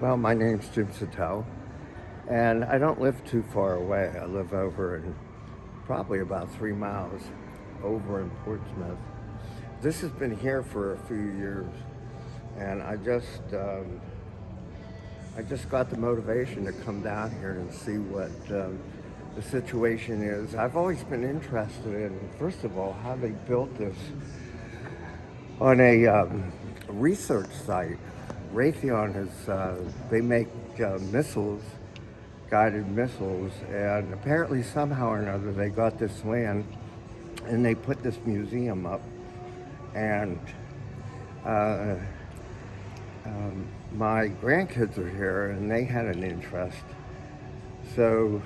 Well, my name's Jim Sotto, and I don't live too far away. I live over in probably about 3 miles over in Portsmouth. This has been here for a few years, and I just got the motivation to come down here and see what the situation is. I've always been interested in, first of all, how they built this on a research site. Raytheon they make missiles, guided missiles, and apparently somehow or another they got this land and they put this museum up. And my grandkids are here and they had an interest. So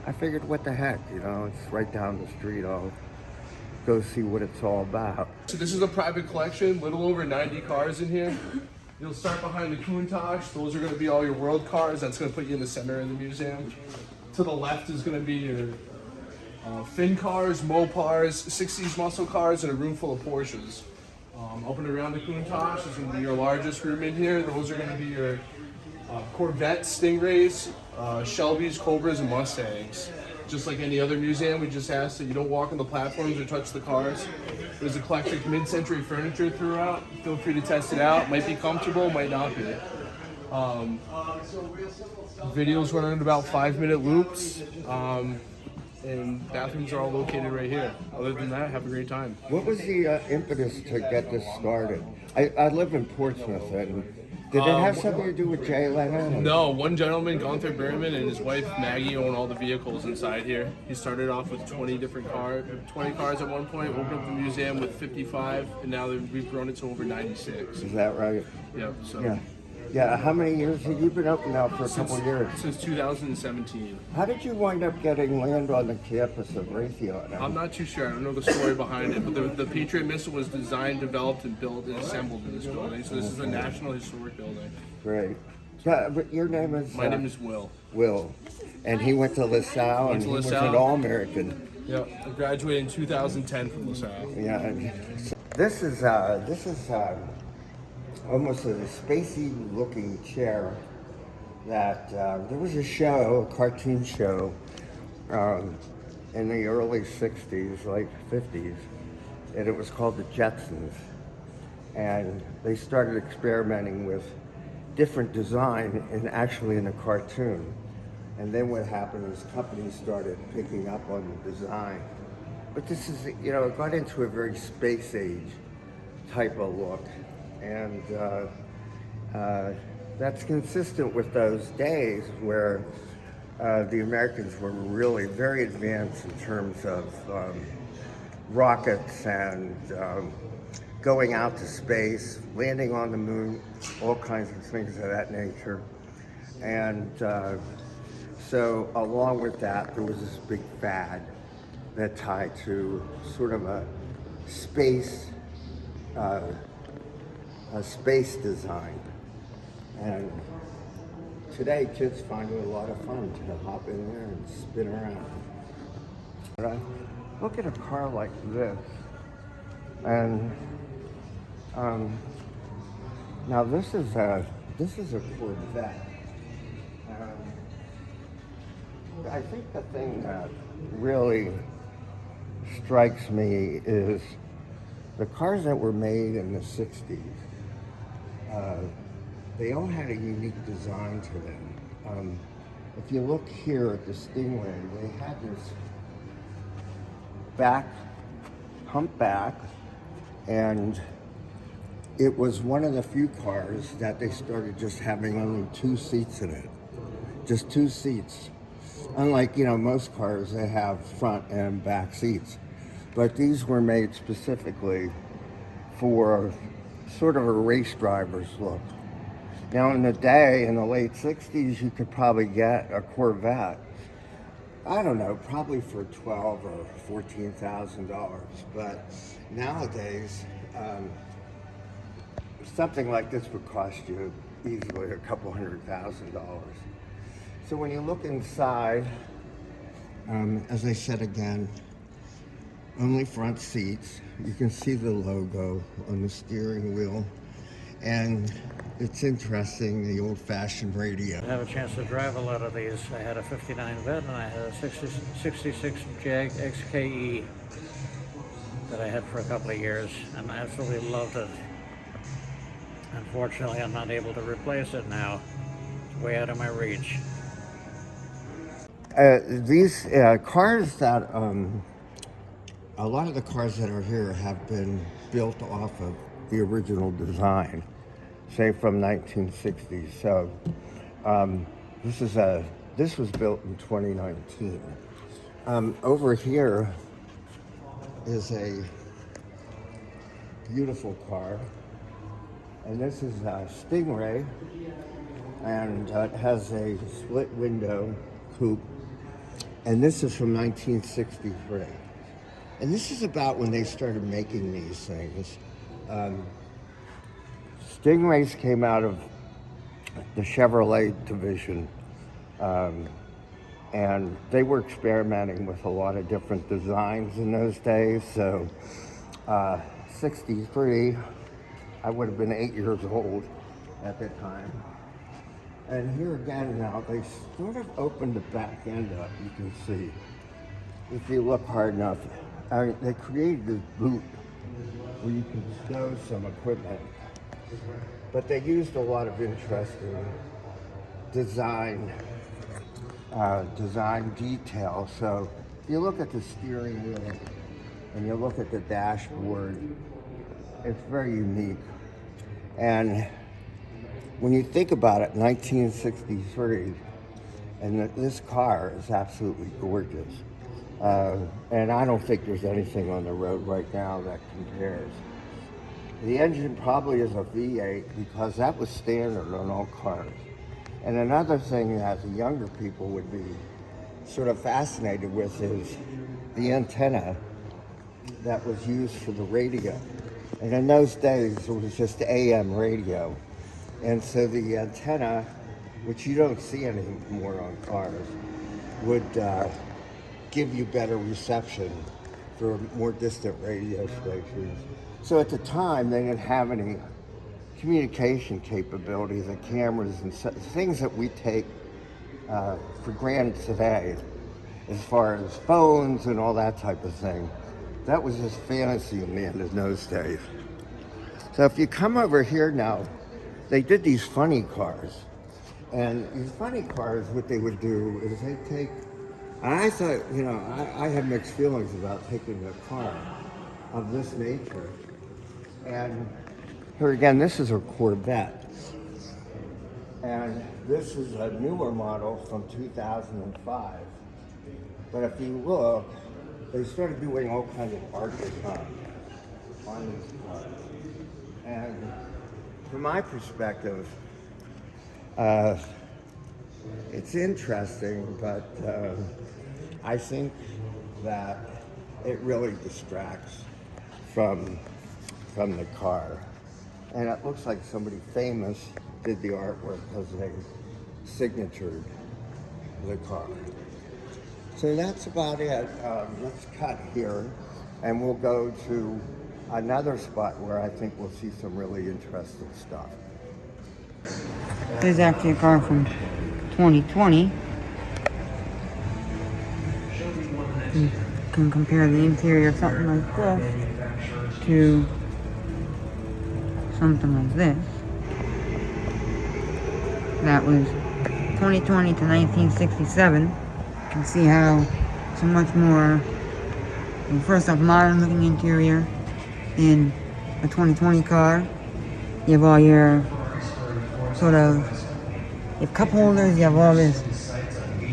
I figured, what the heck, it's right down the street. I'll go see what it's all about. So this is a private collection, little over 90 cars in here. You'll start behind the Countach. Those are going to be all your world cars. That's going to put you in the center of the museum. To the left is going to be your Finn cars, Mopars, 60s muscle cars, and a room full of Porsches. Up and around the Countach is going to be your largest room in here. Those are going to be your Corvettes, Stingrays, Shelbys, Cobras, and Mustangs. Just like any other museum, we just ask that you don't walk on the platforms or touch the cars. There's eclectic mid-century furniture throughout. Feel free to test it out. Might be comfortable, might not be. Videos run in about 5-minute loops. And bathrooms are all located right here. Other than that, have a great time. What was the impetus to get this started? I live in Portsmouth, and did it have something to do with Jay Leno? No, one gentleman, Gunther Berman, and his wife Maggie own all the vehicles inside here. He started off with 20 cars at one point, opened up the museum with 55, and now we've grown it to over 96. Is that right? Yep. So. Yeah. Yeah, how many years have you been open now for a couple of years? Since 2017. How did you wind up getting land on the campus of Raytheon? I'm not too sure. I don't know the story behind it, but the Patriot missile was designed, developed, and built and assembled in this building. So this is a National Historic Building. Great. Yeah, but your name is? My name is Will. Will. And he went to LaSalle, and he was an All-American. Yep. I graduated in 2010 from LaSalle. Yeah. This is almost a spacey looking chair that there was a cartoon show in the early 60s, late 50s, and it was called the Jetsons. And they started experimenting with different design in a cartoon. And then what happened is companies started picking up on the design. But this is, it got into a very space age type of look. And that's consistent with those days where the Americans were really very advanced in terms of rockets and going out to space, landing on the moon, all kinds of things of that nature. And so along with that, there was this big fad that tied to sort of a space design. And today kids find it a lot of fun to hop in there and spin around. But I look at a car like this, and now this is a Corvette. I think the thing that really strikes me is the cars that were made in the 60s. They all had a unique design to them. If you look here at the Stingray, they had this humpback, and it was one of the few cars that they started just having only 2 seats in it. Just 2 seats. Unlike, most cars, they have front and back seats. But these were made specifically for sort of a race driver's look. Now in the late 60s, you could probably get a Corvette, I don't know, probably for $12,000 or $14,000. But nowadays, something like this would cost you easily a couple $100,000. So when you look inside, as I said again, only front seats. You can see the logo on the steering wheel. And it's interesting, the old-fashioned radio. I have a chance to drive a lot of these. I had a 59 Vet and I had a 66 Jag XKE that I had for a couple of years, and I absolutely loved it. Unfortunately, I'm not able to replace it now. It's way out of my reach. These cars that, a lot of the cars that are here have been built off of the original design, say from 1960s. So this was built in 2019. Over here is a beautiful car, and this is a Stingray, and it has a split window coupe, and this is from 1963. And this is about when they started making these things. Stingrays came out of the Chevrolet division, and they were experimenting with a lot of different designs in those days. So 63, I would have been 8 years old at the time. And here again now, they sort of opened the back end up, you can see. If you look hard enough, they created this boot where you can stow some equipment. But they used a lot of interesting design detail. So if you look at the steering wheel and you look at the dashboard, it's very unique. And when you think about it, 1963, and this car is absolutely gorgeous. And I don't think there's anything on the road right now that compares. The engine probably is a V8 because that was standard on all cars. And another thing that the younger people would be sort of fascinated with is the antenna that was used for the radio. And in those days, it was just AM radio. And so the antenna, which you don't see anymore on cars, would give you better reception for more distant radio stations. So at the time, they didn't have any communication capabilities, the cameras and things that we take for granted today, as far as phones and all that type of thing. That was just fantasy land in those days. So if you come over here now, they did these funny cars. And these funny cars, what they would do is they take, and I thought, you know, I had mixed feelings about taking a car of this nature. And here again, this is a Corvette. And this is a newer model from 2005. But if you look, they started doing all kinds of art design on these cars. And from my perspective, it's interesting, but I think that it really distracts from the car. And it looks like somebody famous did the artwork because they signatured the car. So that's about it. Let's cut here, and we'll go to another spot where I think we'll see some really interesting stuff. This is actually a car from 2020. You can compare the interior of something like this to something like this. That was 2020 to 1967. You can see how it's a much more, well, first off, modern looking interior in a 2020 car. You have all your sort of, you have cup holders, you have all this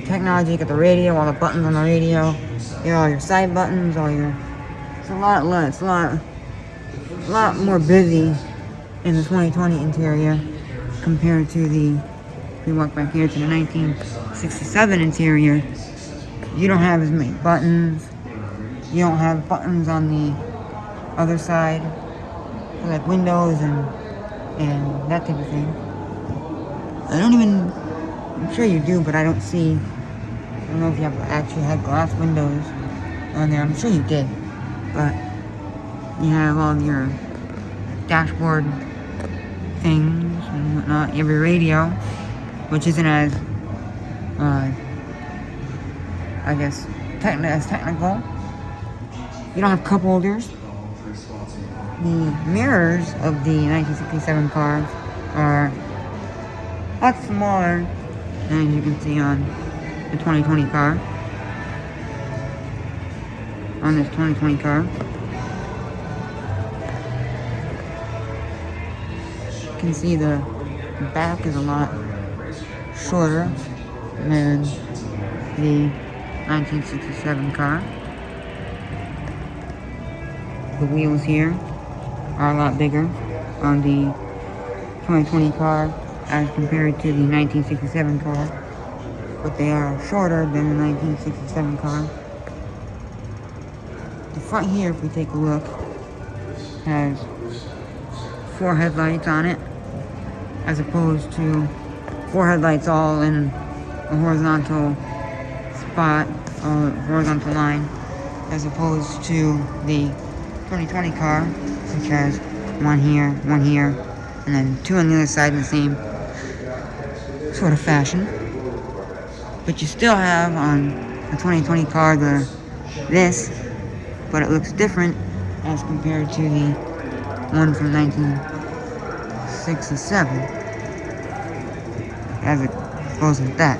technology, you got the radio, all the buttons on the radio, you have all your side buttons, all your, it's a lot more busy in the 2020 interior compared to the, if we walk back here to the 1967 interior. You don't have as many buttons, you don't have buttons on the other side, like windows and that type of thing. I'm sure you do, but I don't know if you actually had glass windows on there. I'm sure you did, but you have all your dashboard things and whatnot. You have your radio, which isn't as, I guess, technical. You don't have cup holders. The mirrors of the 1967 car are a lot smaller than you can see on the 2020 car. On this 2020 car. You can see the back is a lot shorter than the 1967 car. The wheels here are a lot bigger on the 2020 car as compared to the 1967 car, but they are shorter than the 1967 car. The front here, if we take a look, has 4 headlights on it, as opposed to 4 headlights all in a horizontal spot, or horizontal line, as opposed to the 2020 car, which has 1 here, and then 2 on the other side in the same sort of fashion. But you still have on the 2020 car this, but it looks different as compared to the one from 1967, as it goes with that.